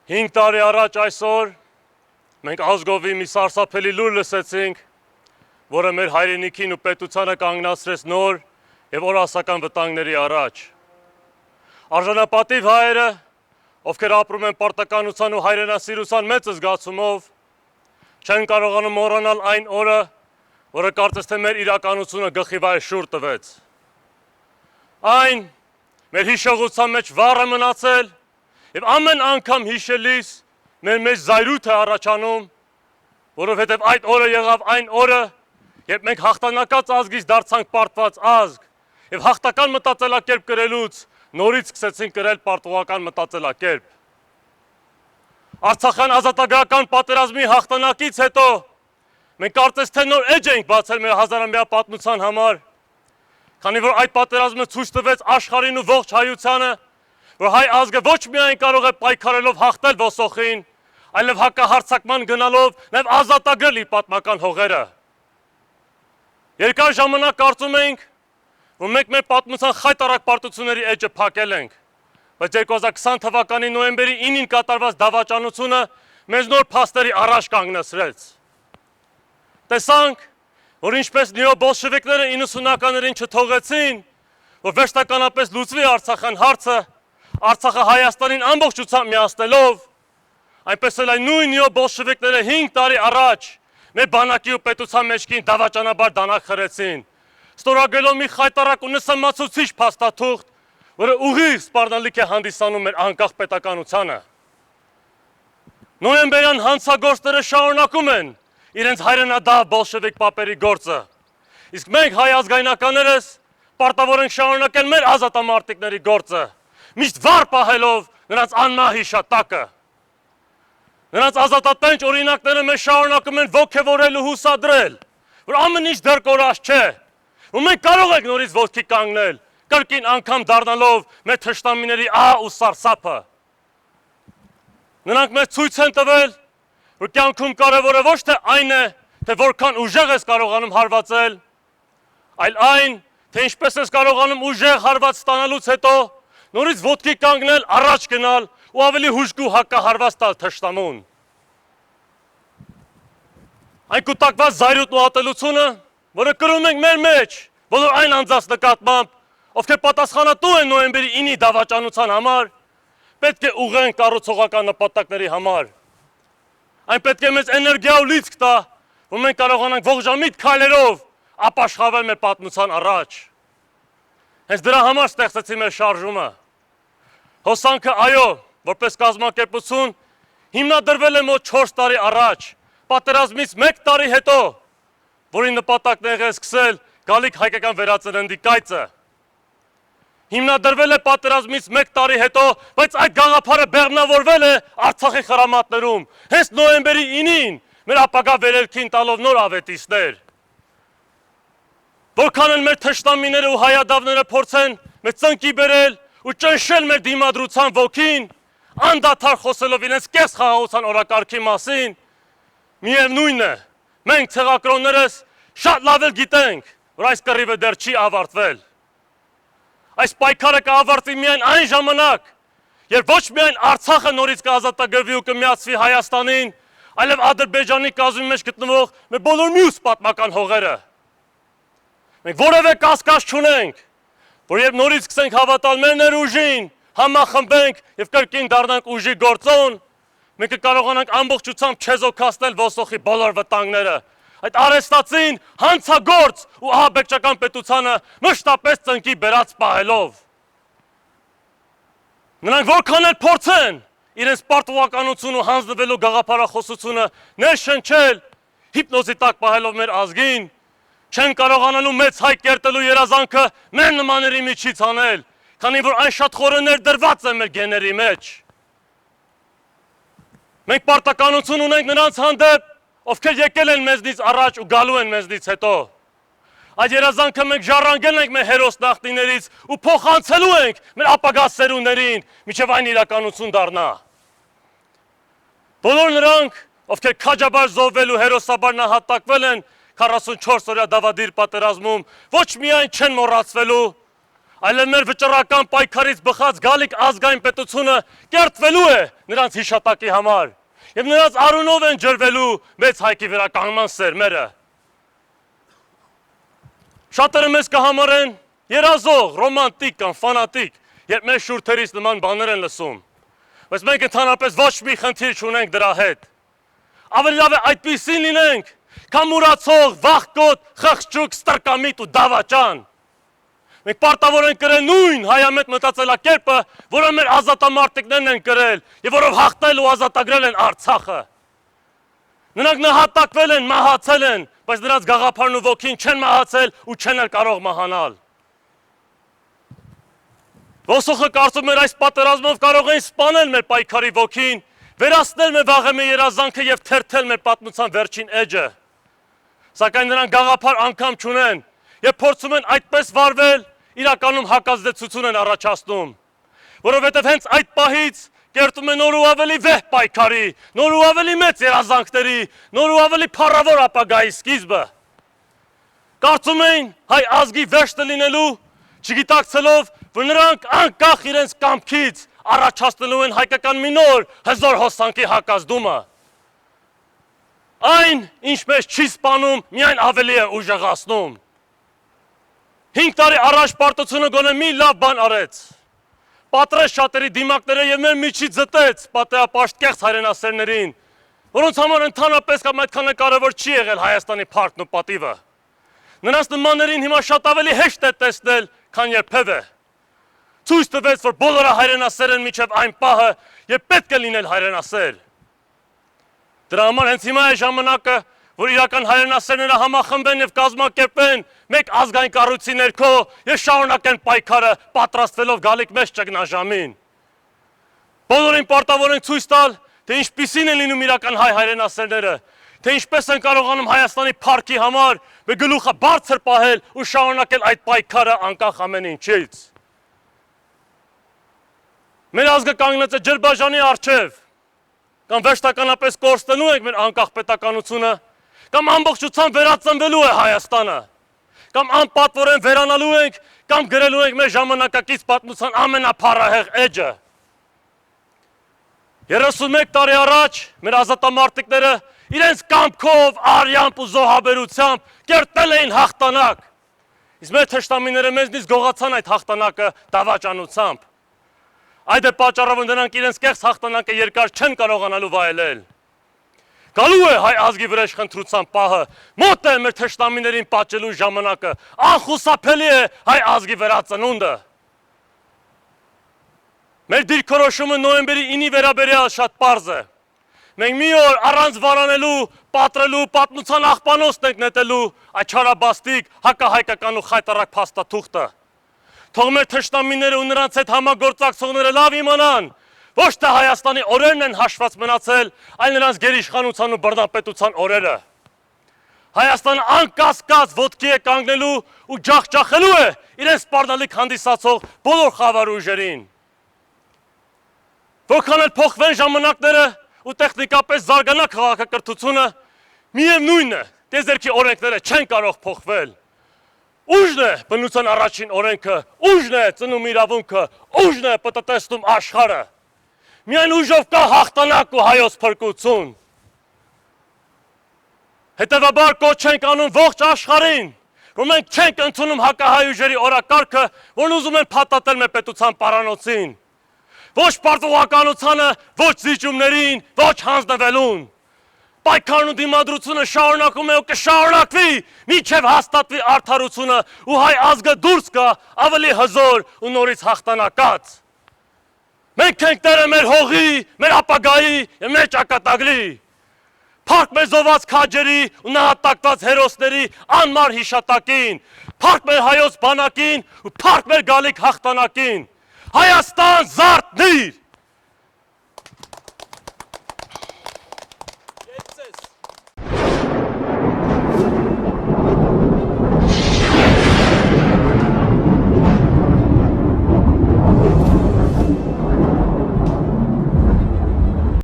5 տարի առաջ այսօր մենք ազգովի մի սարսափելի լուր լսեցինք, որը մեր հայրենիքին ու պետությանը կանգնացրեց նոր եւ օրասական վտանգների առաջ։ Արժանապատիվ հայերը, ովքեր ապրում են պարտականության ու հայրենասիրության մեծ զգացումով, չեն կարողանում մոռանալ այն օրը, որը կարծես թե մեր իրականությունը գլխիվայր շուռ տվեց։ Այն մեր հիշողության մեջ վառ է մնացել եւ ամեն անգամ հիշելիս մեր մեջ զայրույթ է առաջանում, որովհետեւ այդ օրը եղավ այն օրը, երբ մենք հաղթանակած ազգից դարձանք պարտված ազգ եւ հաղթական մտածելակերպ կրելուց նորից սկսեցինք կրել պարտողական մտածելակերպ։ Արցախյան ազատագրական պատերազմի հաղթանակից հետո մենք կարծես թե նոր էջ ենք բացել մեր հազարամյա պատմության համար, քանի որ այդ պատերազմը ցույց տվեց աշխարհին ու ողջ հայությանը, որ հայ ազգը ոչ միայն կարող է պայքարելով հաղթել ոսոխին, այլև հակահարձակման գնալով նաև ազատագրել իր պատմական հողերը։ Երկար ժամանակ կարծում էինք, որ մենք մեր պատմության խայտառակ պարտությունների էջը փակել ենք, բայց 2020 թվականի նոյեմբերի 9-ին կատարված դավաճանությունը մեզ նոր փաստերի առաջ կանգնեցրեց։ Տեսանք, որ ինչպես նեոբոլշևիկները 90-ականներին չթողեցին, որ վերջնականապես լուծվի Արցախյան հարցը, Արցախը Հայաստանին ամբողջությամբ միացնելով, այնպես էլ այն նույն նեոբոլշևիկները 5 տարի առաջ մեր բանակի ու պետության մեջքին դավաճանաբար դանակ խրեցին, ստորագրելով մի խայտառակ ու նսեմացուցիչ փաստաթուղթ, որը ուղիղ սպառնալիք է հանդիսանում մեր անկախ պետականությանը։ Նոյեմբերյան հանցագործները շարունակում են իրենց հայրենադահ բոլշևիկ պապերի գործը, իսկ մենք հայ ազգայնականներս պարտավոր ենք շարունակել մեր ազատամարտիկների գործը, միշտ վառ պահելով նրանց անմահ հիշատակը։ Նրանց ազատատենչ օրինակները մեզ շարունակում են ոգևորել ու հուսադրել, որ ամեն ինչ դեռ կորած չէ, որ մենք կարող ենք նորից ոտքի կանգնել, կրկին անգամ դառնալով մեր թշնամիների ահ ու սարսափը։ Նրանք մեզ ցույց են տվել, որ կյանքում կարևորը ոչ թե այն է, թե որքան ուժեղ ես կարողանում հարվածել, այլ այն, թե ինչպես ես կարողանում ուժեղ հարված ստանալուց հետո նորից ոտքի կանգնել, առաջ գնալ ու ավելի հուժկու հակահարված տալ թշնամուն։ Այն կուտակված զայրույթն ու ատելությունը, որը կրում ենք մեր մեջ, բոլոր այն անձանց նկատմամբ, ովքեր պատասխանատու են նոյեմբերի 9-ի դավաճանության համար, պետք է ուղղեն կառուցողական նպատակների համար։ Այն պետք է մեզ էներգիա ու լիցք տա, որ մենք կարողանանք ողջամիտ քայլերով ապաշխարվել մեր պատմության առաջ։ Հենց դրա համար ստեղծեցի մեր շարժումը։ Հոսանքը այո, որպես կազմակերպություն հիմնադրվել է մոտ 4 տարի առաջ, պատերազմից 1 տարի հետո, որի նպատակն եղել սկսել գալիք հայկական վերածննդի կայծը։ Հիմնադրվել է պատերազմից 1 տարի հետո, բայց այդ գաղափարը բեղմնավորվել է Արցախի խրամատներում, հենց նոյեմբերի 9-ին մեր ապագա վերելքին տալով նոր ավետիցներ։ Որքան են մեր թշնամիները ու հայադավները փորձեն մեզ ծնկի բերել ու ճնշել մեր դիմադրության ոգին, անդադար խոսելով իրենց կես խաղաղության օրակարգի մասին, միևնույն է, մենք ցեղակրոններս շատ լավ էլ գիտենք, որ այս կռիվը դեռ չի ավարտվել։ Այս պայքարը կավարտվի միայն այն ժամանակ, երբ ոչ միայն Արցախը նորից կազատագրվի ու կմիացվի Հայաստանին, այլև Ադրբեջանի կազմի մեջ գտնվող մեր բոլոր մյուս պատմական հողերը։ Մենք որևէ կասկած չունենք, որ երբ նորից սկսենք հավատալ մեր ներուժին, համախմբենք եւ կրկին դառնանք ուժի գործոն, մենք կկարողանանք ամբողջությամբ չեզոքացնել ոսոխի բոլոր վտանգները, այդ արհեստացին, հանցագործ ու ահաբեկչական պետությանը մշտապես ծնկի բերած պահելով։ Նրանք որքան էլ փորձեն իրենց պարտավորականություն ու հանձնվելու գաղափարախոսությունը ներշնչել, հիպնոզի տակ պահելով մեր ազգին, չեն կարողանալու մեծ հայ կերտելու երազանքը մեր նմանների միջից անել, քանի որ այն շատ խորը ներդրված է մեր գեների մեջ։ Մենք պարտականություն ունենք նրանց հանդեպ, ովքեր եկել են մեզնից առաջ ու գալու են մեզնից հետո։ Այդ երազանքը մենք ժառանգել ենք մեր հերոս նախնիներից ու փոխանցելու ենք մեր ապագա սերունդներին, մինչև այն իրականություն դառնա։ Բոլոր նրանք, ովքեր քաջաբար զոհվել ու հերոսաբար նահատակվել են 44 օրյա դավադիր պատերազմում, ոչ միայն չեն մոռացվելու, այլև մեր վճռական պայքարից բխած գալիք ազգային պետությունը կերտվելու է նրանց հիշատակի համար եւ նրանց արունով են ջրվելու մեծ հայկի վերականգնման սերմերը։ Շատերը մեզ կհամարեն երազող, ռոմանտիկ կամ ֆանատիկ, երբ մեր շուրթերից նման բաներ են լսում, բայց մենք ընդհանրապես ոչ մի խնդիր չունենք դրա հետ։ Ավելի լավ է այդպիսին լինենք, քան մուրացող, վախկոտ, խղճուկ, ստրկամիտ ու դավաճան։ Մենք պարտավոր ենք կրել նույն հայամետ մտածելակերպը, որը մեր ազատամարտիկներն են կրել եւ որով հաղթել ու ազատագրել են Արցախը։ Նրանք նահատակվել են, մահացել են, բայց նրանց գաղափարն ու ոգին չեն մահացել ու չեն էլ կարող մահանալ։ Ոսոխը կարծում էր այս պատերազմով կարող են սպանել մեր պայքարի ոգին, վերացնել մեր վաղեմի երազանքը եւ թերթել մեր պատմության վերջին էջը։ Սակայն նրանք գաղափար անգամ չունեն եւ փորձում են այդպես վարվել, իրականում հակազդեցություն են առաջացնում, որովհետեւ հենց այդ պահից կերտում են նոր ու ավելի վեհ պայքարի, նոր ու ավելի մեծ երազանքների, նոր ու ավելի փառավոր ապագայի սկիզբը։ Կարծում էին հայ ազգի վերջը լինելու, չգիտակցելով, որ նրանք անկախ իրենց կամքից առաջացնելու են հայկական մի նոր հզոր հոսանքի հակազդումը։ Այն, ինչ մեզ չի սպանում, միայն ավելի է ուժեղացնում։ 5 տարի առաջ պարտությունը գոնե մի լավ բան արեց։ Պատրեց շատերի դիմակները եւ մեր միջից զտեց պատեապաշտ կեղծ հայրենասերներին, որոնց համար ընդհանրապես կամ այդքան կարևոր չի եղել Հայաստանի փառքն ու պատիվը։ Նրանց նմաններին հիմա շատ ավելի հեշտ է տեսնել, քան երբևէ։ Ցույց տվեց, որ բոլորը հայրենասեր են մինչև այն պահը, երբ պետք է լինել հայրենասեր։ Դրա համար հենց հիմա է ժամանակը, որ իրական հայրենասերները համախմբեն եւ կազմակերպեն մեկ ազգային կառույցի ներքո եւ շարունակեն պայքարը պատրաստվելով գալիք մեծ ճգնաժամին։ Բոլորին պարտավոր ենք ցույց տալ, թե ինչպիսին են լինում իրական հայ հայրենասերները, թե ինչպես են կարողանում Հայաստանի փառքի համար մեր գլուխը բարձր պահել ու շարունակել այդ պայքարը անկախ ամեն ինչից։ Մեր ազգը կանգնած է ջրբաժանի առջև, կամ վերջնականապես կորցնելու ենք մեր անկախ պետականությունը, կամ ամբողջությամբ վերածնվելու է Հայաստանը, կամ անպատվորեն վերանալու ենք, կամ գրելու ենք մեր ժամանակակից պատմության ամենափառահեղ էջը։ 31 տարի առաջ մեր ազատամարտիկները իրենց կամքով, արյամբ ու զոհաբերությամբ կերտել էին հաղթանակ, իսկ մեր թշնամիները մեզնից գողացան այդ հաղթանակը դավաճանությամբ։ Այդ է պատճառով նրանք իրենց կեղծ հաղթանակը երկար չեն կարողանալու վայելել։ Գալու է հայ ազգի վրա իշխանության պահը, մոտ է մեր թշնամիներին պատճելու ժամանակը, անխուսափելի է հայ ազգի վերածնունդը։ Մեր դիրքորոշումը նոյեմբերի 9-ի վերաբերյալ շատ պարզ է։ Մենք մի օր առանց վարանելու, պատրելու, պատմության աղբանոցն ենք նետելու այդ չարաբաստիկ, հակահայկական ու խայտառակ փաստաթուղթը։ Թող մեր թշնամիները ու նրանց հետ համագործակցողները լավ իմանան, ոչ թե Հայաստանի օրերն են հաշված մնացել, այլ նրանց գերիշխանության ու բռնապետության օրերը։ Հայաստանը անկասկած ոտքի է կանգնելու ու ջախջախելու է իրենց սպառնալիք հանդիսացող բոլոր խավար ուժերին։ Որքան էլ փոխվեն ժամանակները ու տեխնիկապես զարգանա քաղաքակրթությունը, միևնույն է, տիեզերքի օրենքները չեն կարող փոխվել։ Ուժն է բնության առաջին օրենքը, ուժն է ծնում իրավունքը, ուժն է պտտեցնում աշխարհը։ Միայն ուժով կա հաղթանակ ու հայոց փրկություն։ Հետևաբար կոչ ենք անում ողջ աշխարհին, որ մենք չենք ընդունում հակահայ ուժերի օրակարգը, որն ուզում են փաթաթել մեր պետության պարանոցին։ Ոչ պարտուղականությանը, ոչ զիջումներին, ոչ հանձնվելուն։ Պայքարն ու դիմադրությունը շարունակում է ու կշարունակվի, մինչև հաստատվի արդարությունը ու հայ ազգը դուրս գա ավելի հզոր ու նորից հաղթանակած։ Մենք ենք տերը մեր հողի, մեր ապագայի և մեր ճակատագրի։ Փառք մեր զոհված քաջերի ու նահատակված հերոսների անմար հիշատակին, փառք մեր հայոց բանակին ու փառք մեր գալիք հաղթանակին։ Հայաստան զարթնի՛ր։